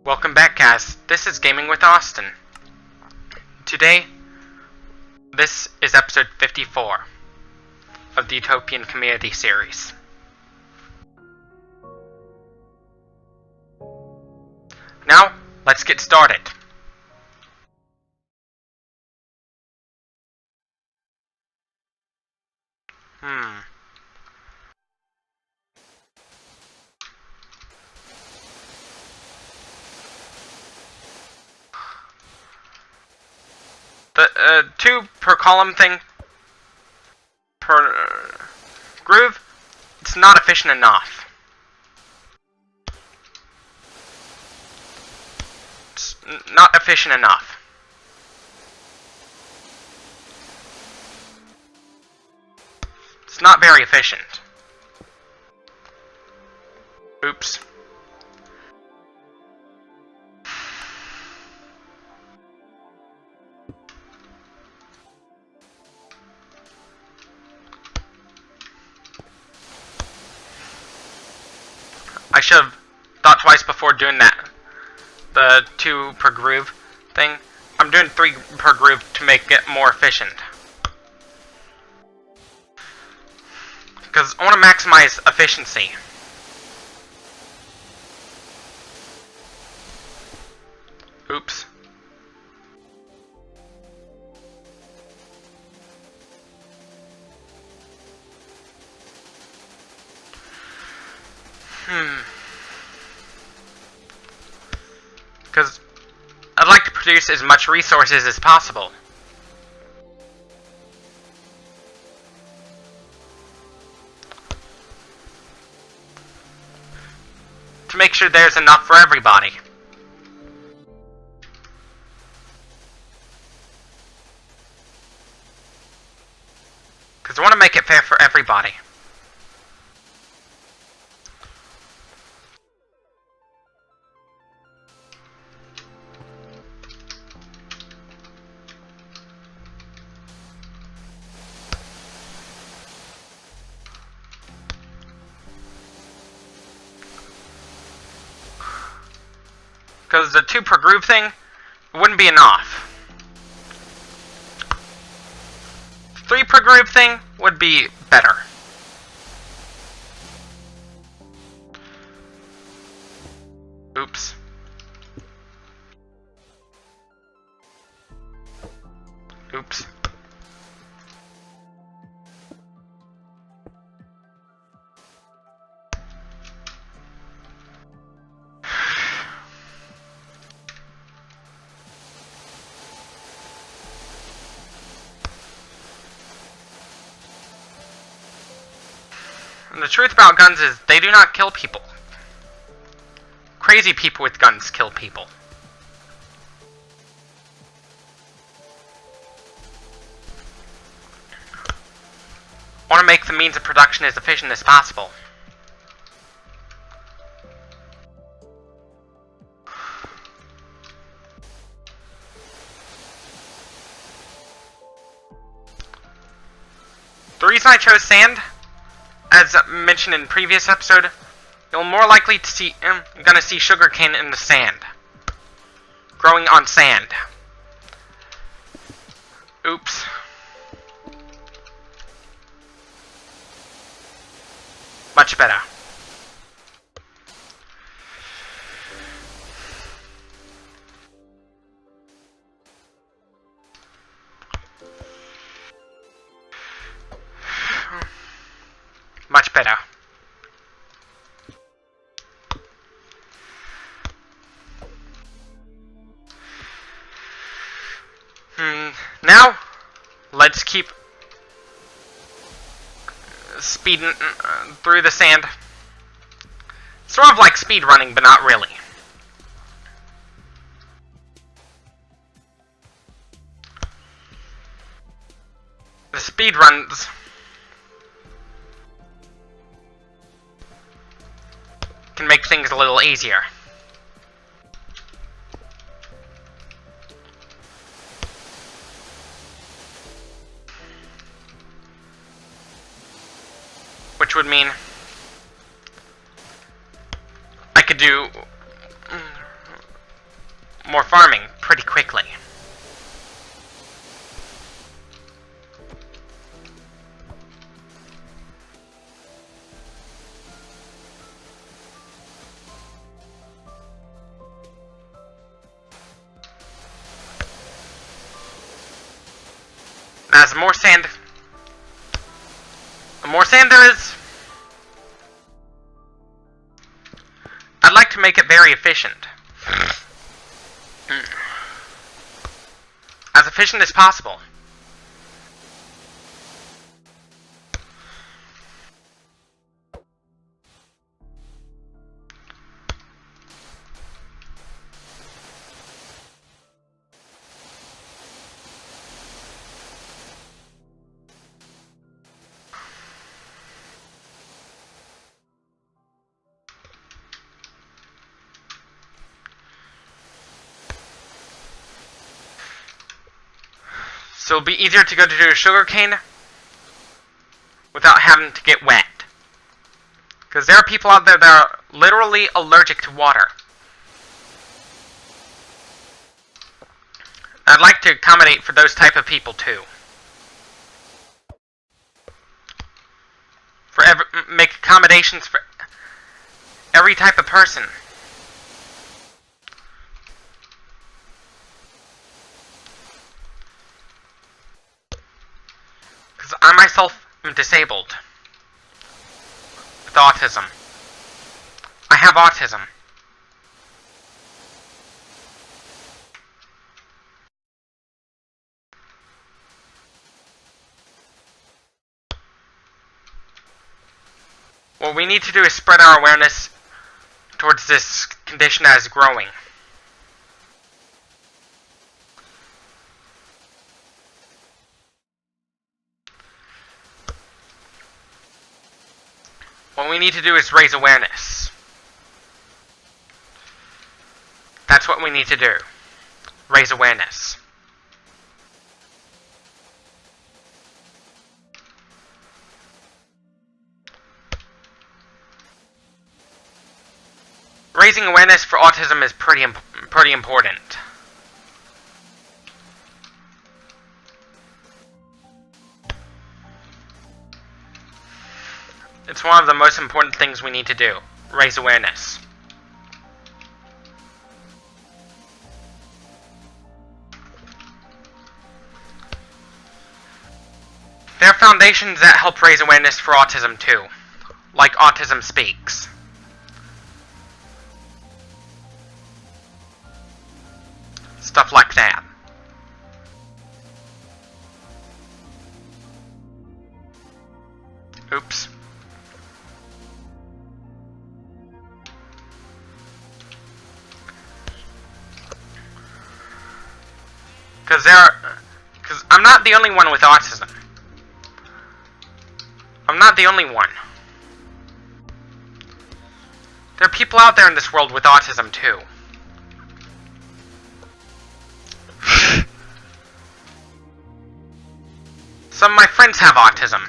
Welcome back, guys. This is Gaming with Austin. Today, this is episode 54 of the Utopian Community Series. Now, let's get started. The 2 per column thing, per groove, it's not efficient enough. It's not efficient enough. It's not very efficient. Oops. I should have thought twice before doing that. The 2 per groove thing. I'm doing 3 per groove to make it more efficient. Because I want to maximize efficiency. Oops. Because I'd like to produce as much resources as possible. To make sure there's enough for everybody. Because I want to make it fair for everybody. Because the 2 per groove thing wouldn't be enough. 3 per groove thing would be better. Oops. Oops. And the truth about guns is they do not kill people. Crazy people with guns kill people. I want to make the means of production as efficient as possible. The reason I chose sand, as mentioned in previous episode, you're more likely to see, gonna see sugarcane in the sand. Growing on sand. Oops. Much better. Much better. Now, let's keep speeding through the sand. Sort of like speed running, but not really. The speed runs can make things a little easier. Which would mean I could do more farming pretty quickly. As the more sand there is, I'd like to make it very efficient. As efficient as possible. So it'll be easier to go to do sugarcane without having to get wet. Because there are people out there that are literally allergic to water. I'd like to accommodate for those type of people too. Make accommodations for every type of person. I myself am disabled with autism. I have autism. What we need to do is spread our awareness towards this condition as growing. What we need to do is raise awareness. That's what we need to do. Raise awareness. Raising awareness for autism is pretty important. It's one of the most important things we need to do. Raise awareness. There are foundations that help raise awareness for autism too, like Autism Speaks. Stuff like that. Oops. Because I'm not the only one with autism. I'm not the only one. There are people out there in this world with autism too. Some of my friends have autism.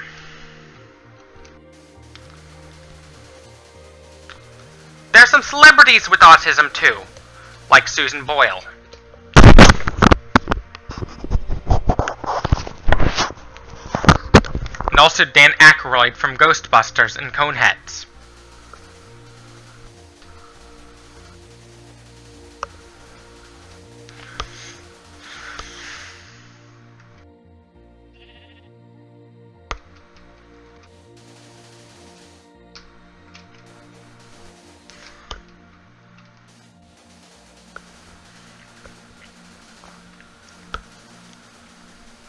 There are some celebrities with autism too, like Susan Boyle. And also Dan Aykroyd from Ghostbusters and Coneheads.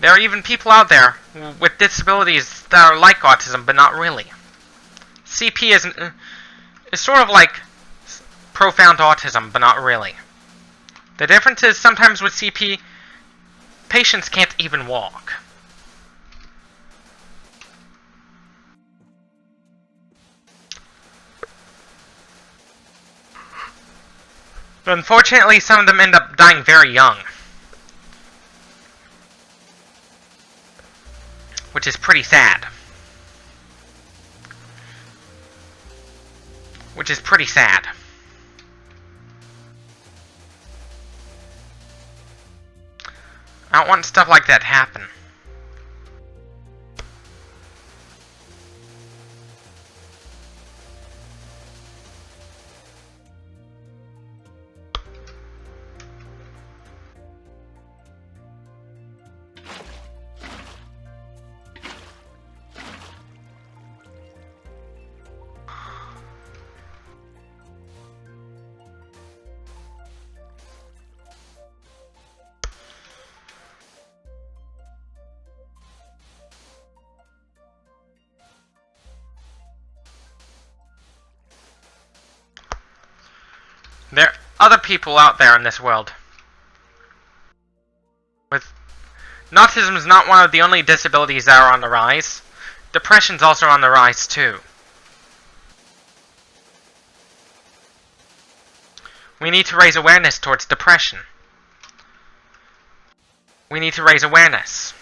There are even people out there with disabilities that are like autism, but not really. CP is sort of like profound autism, but not really. The difference is sometimes with CP, patients can't even walk. But unfortunately, some of them end up dying very young. Which is pretty sad. Which is pretty sad. want stuff like that to happen. There are other people out there in this world. Autism is not one of the only disabilities that are on the rise. Depression's also on the rise too. We need to raise awareness towards depression. We need to raise awareness.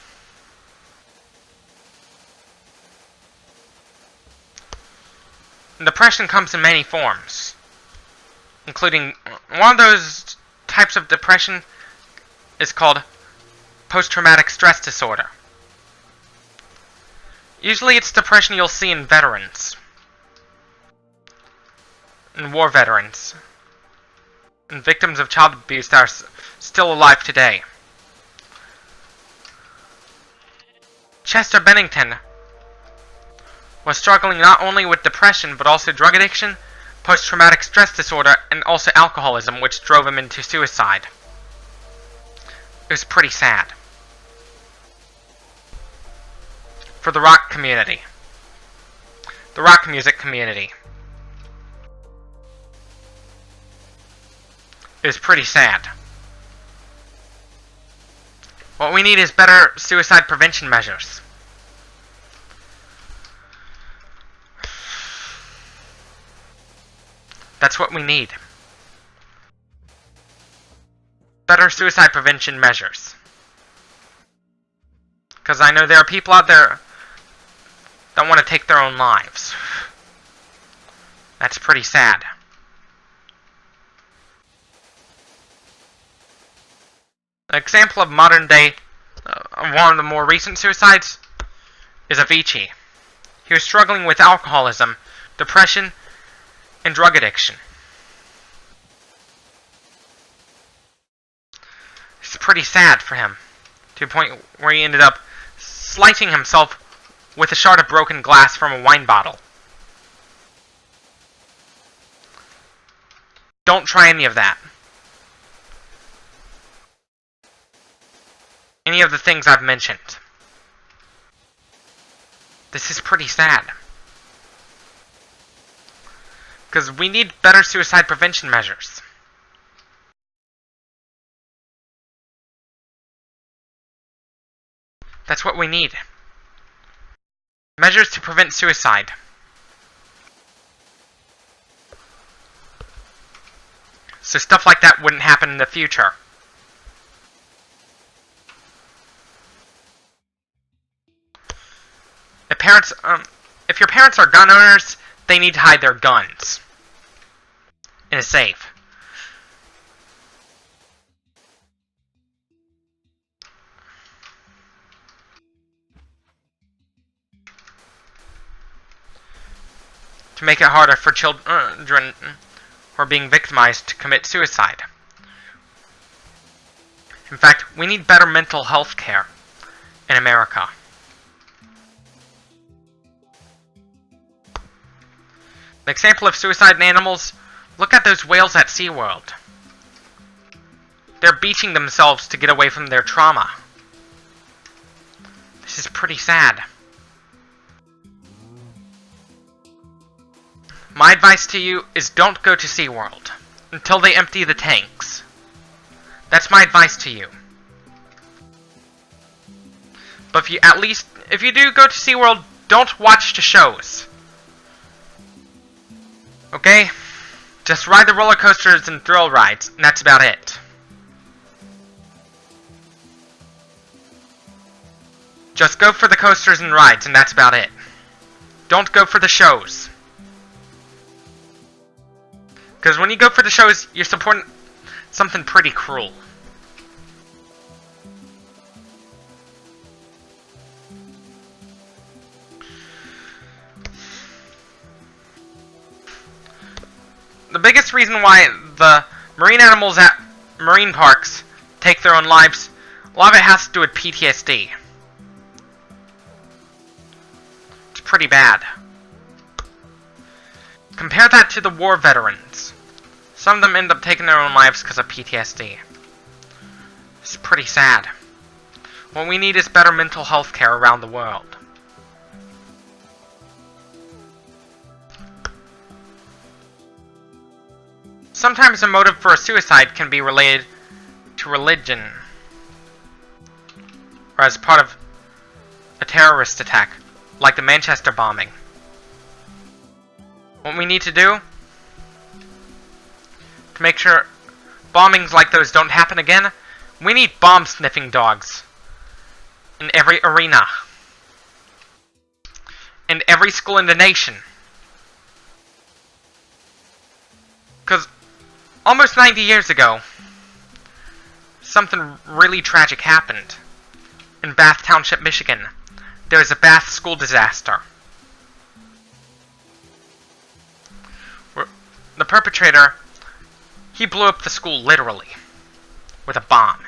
Depression comes in many forms, including one of those types of depression is called post-traumatic stress disorder. Usually it's depression you'll see in veterans, and war veterans, and victims of child abuse that are still alive today. Chester Bennington was struggling not only with depression but also drug addiction, post-traumatic stress disorder, and also alcoholism, which drove him into suicide. It was pretty sad. For the rock community. The rock music community. It was pretty sad. What we need is better suicide prevention measures. That's what we need. Better suicide prevention measures. Because I know there are people out there that want to take their own lives. That's pretty sad. An example of modern day, one of the more recent suicides, is Avicii. He was struggling with alcoholism, depression, and drug addiction. It's pretty sad for him, to a point where he ended up slicing himself with a shard of broken glass from a wine bottle. Don't try any of that. Any of the things I've mentioned. This is pretty sad. Because we need better suicide prevention measures. That's what we need. Measures to prevent suicide. So stuff like that wouldn't happen in the future. If your parents are gun owners, they need to hide their guns in a safe. To make it harder for children who are being victimized to commit suicide. In fact, we need better mental health care in America. An example of suicide in animals, look at those whales at SeaWorld. They're beaching themselves to get away from their trauma. This is pretty sad. My advice to you is don't go to SeaWorld until they empty the tanks. That's my advice to you. But if you do go to SeaWorld, don't watch the shows. Okay? Just ride the roller coasters and thrill rides, and that's about it. Just go for the coasters and rides, and that's about it. Don't go for the shows. Because when you go for the shows, you're supporting something pretty cruel. The biggest reason why the marine animals at marine parks take their own lives, a lot of it has to do with PTSD. It's pretty bad. Compare that to the war veterans. Some of them end up taking their own lives because of PTSD. It's pretty sad. What we need is better mental health care around the world. Sometimes a motive for a suicide can be related to religion, or as part of a terrorist attack, like the Manchester bombing. What we need to do to make sure bombings like those don't happen again, we need bomb-sniffing dogs in every arena, in every school in the nation. Because almost 90 years ago, something really tragic happened. In Bath Township, Michigan, there was a Bath school disaster. The perpetrator, he blew up the school literally, with a bomb.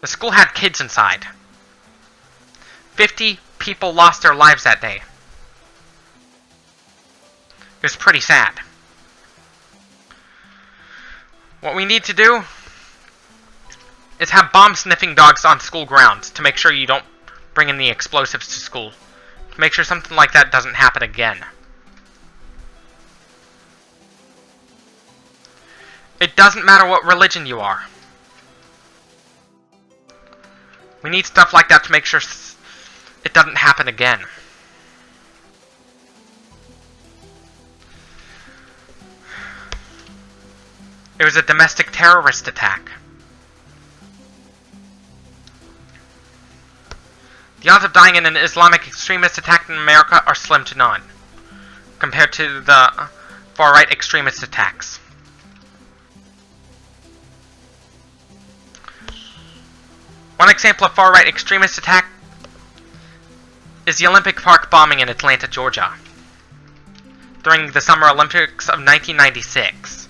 The school had kids inside. 50 people lost their lives that day. It was pretty sad. What we need to do is have bomb-sniffing dogs on school grounds to make sure you don't bring in the explosives to school. To make sure something like that doesn't happen again. It doesn't matter what religion you are. We need stuff like that to make sure it doesn't happen again. It was a domestic terrorist attack. The odds of dying in an Islamic extremist attack in America are slim to none, compared to the far-right extremist attacks. One example of far-right extremist attack is the Olympic Park bombing in Atlanta, Georgia, during the Summer Olympics of 1996.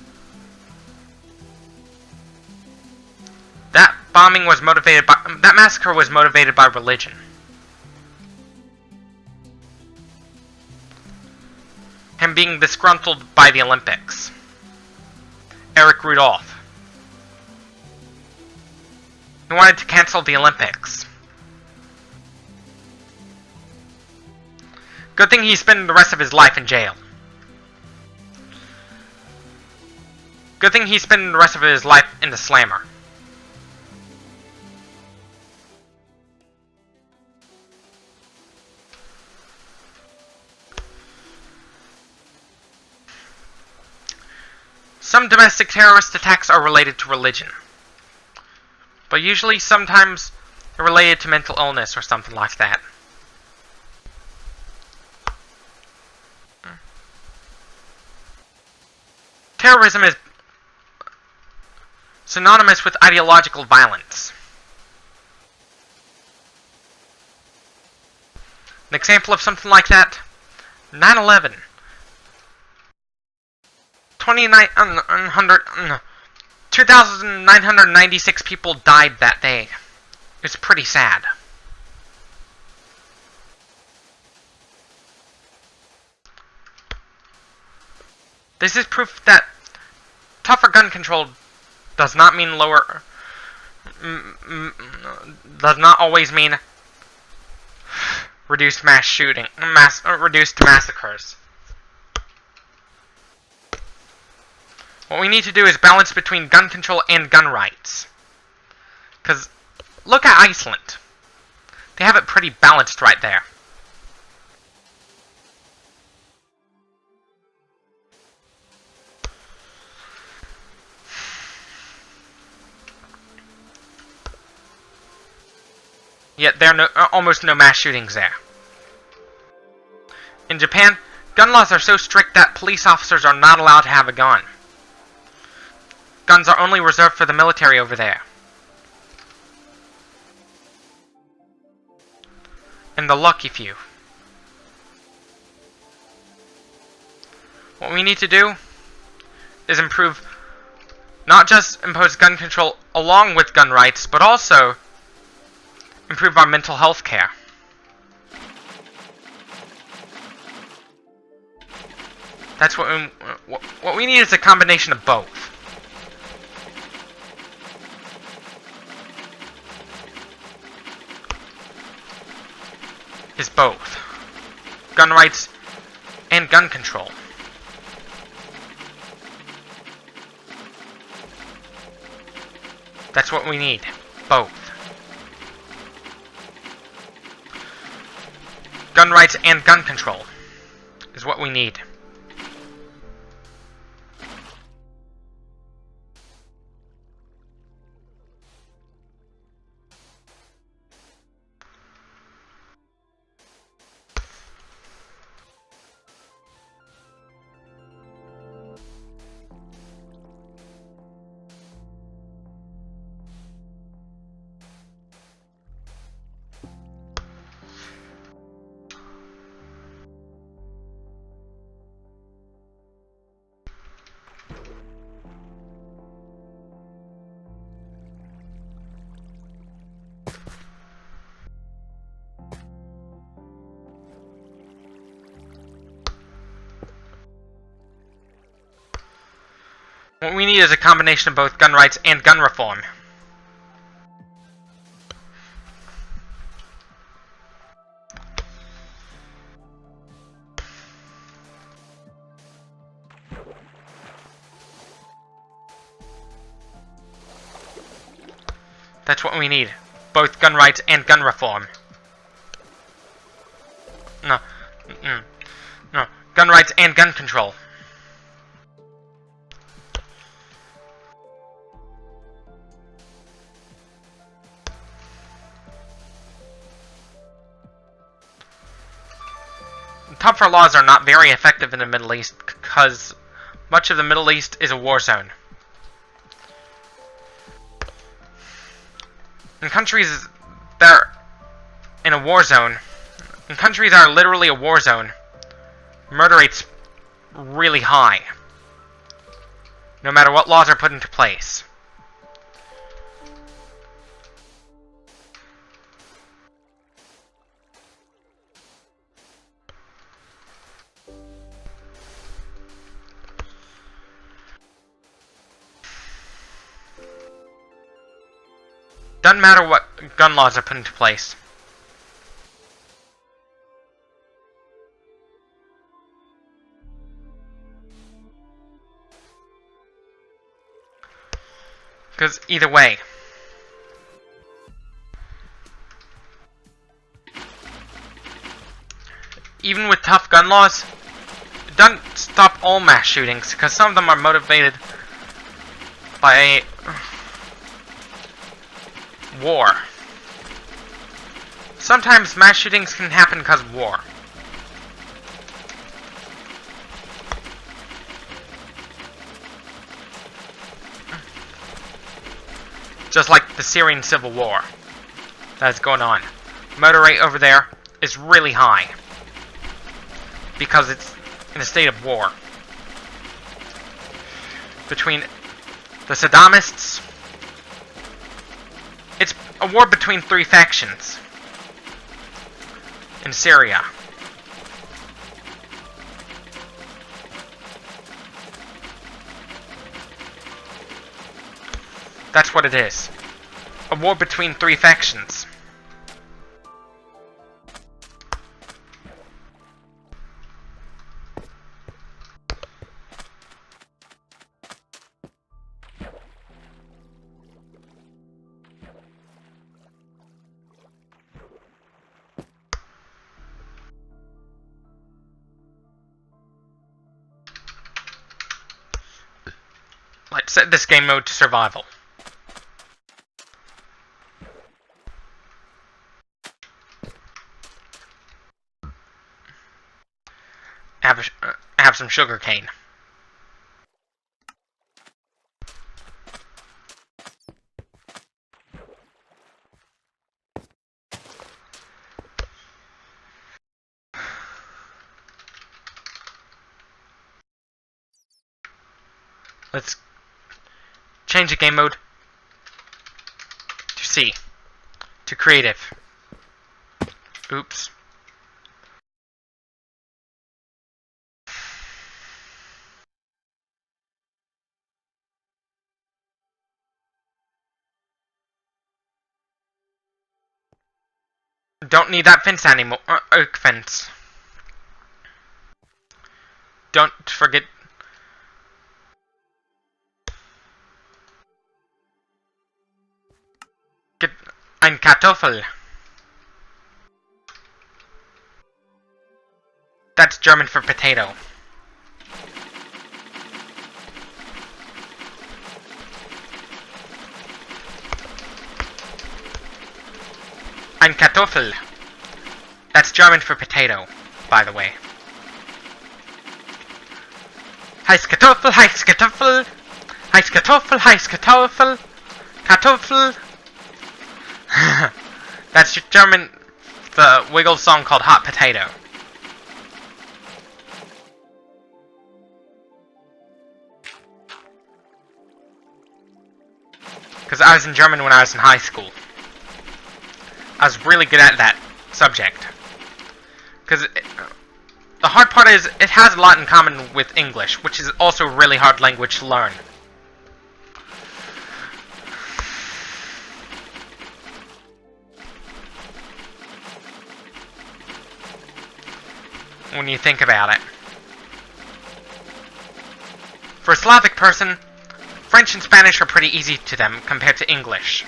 That massacre was motivated by religion. Him being disgruntled by the Olympics. Eric Rudolph. He wanted to cancel the Olympics. Good thing he's spending the rest of his life in jail. Good thing he's spending the rest of his life in the slammer. Some domestic terrorist attacks are related to religion. But usually, sometimes, they're related to mental illness or something like that. Terrorism is synonymous with ideological violence. An example of something like that, 9/11. 2,996 people died that day. It's pretty sad. This is proof that tougher gun control does not mean lower... does not always mean reduced reduced massacres. What we need to do is balance between gun control and gun rights. Because, look at Iceland. They have it pretty balanced right there. Yet there are almost no mass shootings there. In Japan, gun laws are so strict that police officers are not allowed to have a gun. Guns are only reserved for the military over there. And the lucky few. What we need to do is improve, not just impose gun control along with gun rights, but also improve our mental health care. That's what we need is a combination of both. Is both gun rights and gun control. That's what we need. Both. Gun rights and gun control is what we need. What we need is a combination of both gun rights and gun reform. That's what we need. Both gun rights and gun reform. No. No. Gun rights and gun control. Tougher laws are not very effective in the Middle East because much of the Middle East is a war zone. In countries that are in a war zone, in countries that are literally a war zone, murder rate's really high, no matter what laws are put into place. Doesn't matter what gun laws are put into place. Because either way, even with tough gun laws, it doesn't stop all mass shootings, because some of them are motivated by war. Sometimes mass shootings can happen because of war. Just like the Syrian civil war that's going on. Murder rate over there is really high because it's in a state of war between the Saddamists. It's a war between three factions in Syria. That's what it is. A war between three factions. Let's set this game mode to survival. Have some sugar cane. Let's change the game mode to C. To creative. Oops. Don't need that fence anymore. Oak fence. Don't forget. Get ein Kartoffel. That's German for potato. Ein Kartoffel. That's German for potato, by the way. Heiß Kartoffel, heiß Kartoffel. Heiß Kartoffel, heiß Kartoffel. Kartoffel. That's German, the Wiggles song called Hot Potato. Because I was in German when I was in high school. I was really good at that subject. Because the hard part is, it has a lot in common with English, which is also a really hard language to learn. When you think about it. For a Slavic person, French and Spanish are pretty easy to them compared to English.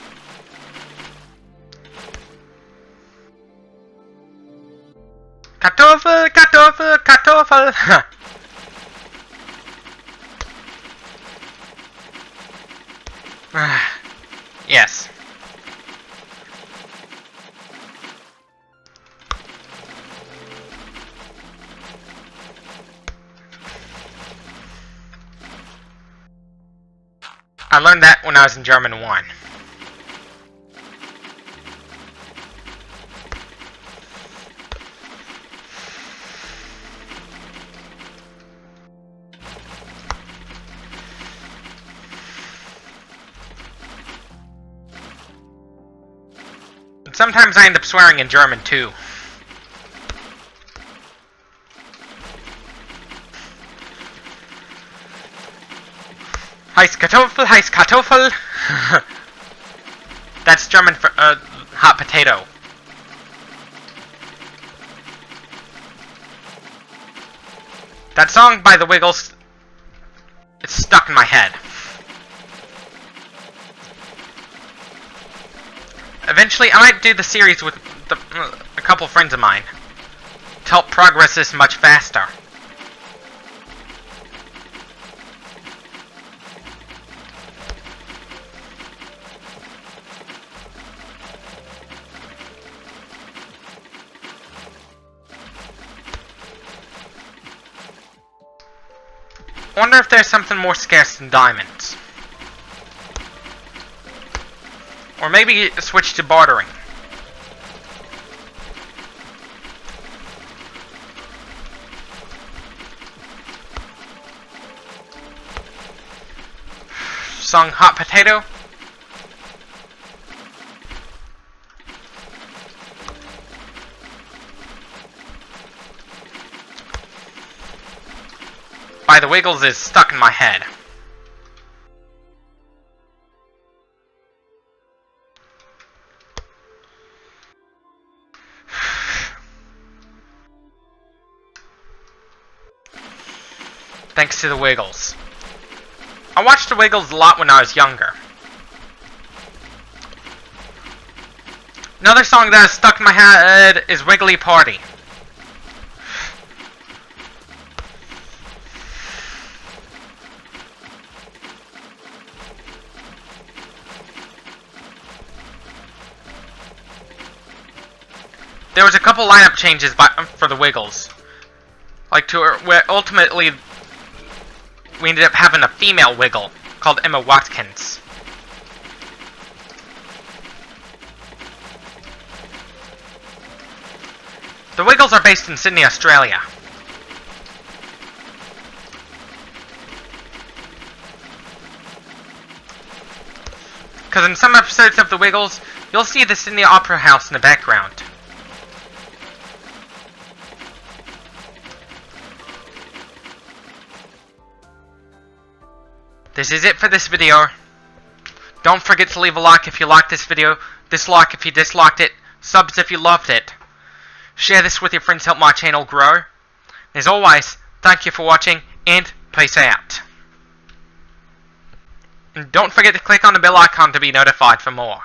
Kartoffel, Kartoffel, Kartoffel. Yes. I learned that when I was in German 1. And sometimes I end up swearing in German too. Heiß Kartoffel, heiß Kartoffel. That's German for hot potato. That song by the Wiggles, it's stuck in my head. Eventually, I might do the series with a couple friends of mine to help progress this much faster. I wonder if there's something more scarce than diamonds. Or maybe switch to bartering. Song Hot Potato. By the Wiggles is stuck in my head. Thanks to the Wiggles. I watched the Wiggles a lot when I was younger. Another song that is stuck in my head is Wiggly Party. There was a couple lineup changes for the Wiggles. Like where ultimately we ended up having a female Wiggle called Emma Watkins. The Wiggles are based in Sydney, Australia. Because in some episodes of The Wiggles, you'll see this in the opera house in the background. This is it for this video. Don't forget to leave a like if you liked this video, dislike if you disliked it, subs if you loved it. Share this with your friends to help my channel grow. As always, thank you for watching, and peace out. And don't forget to click on the bell icon to be notified for more.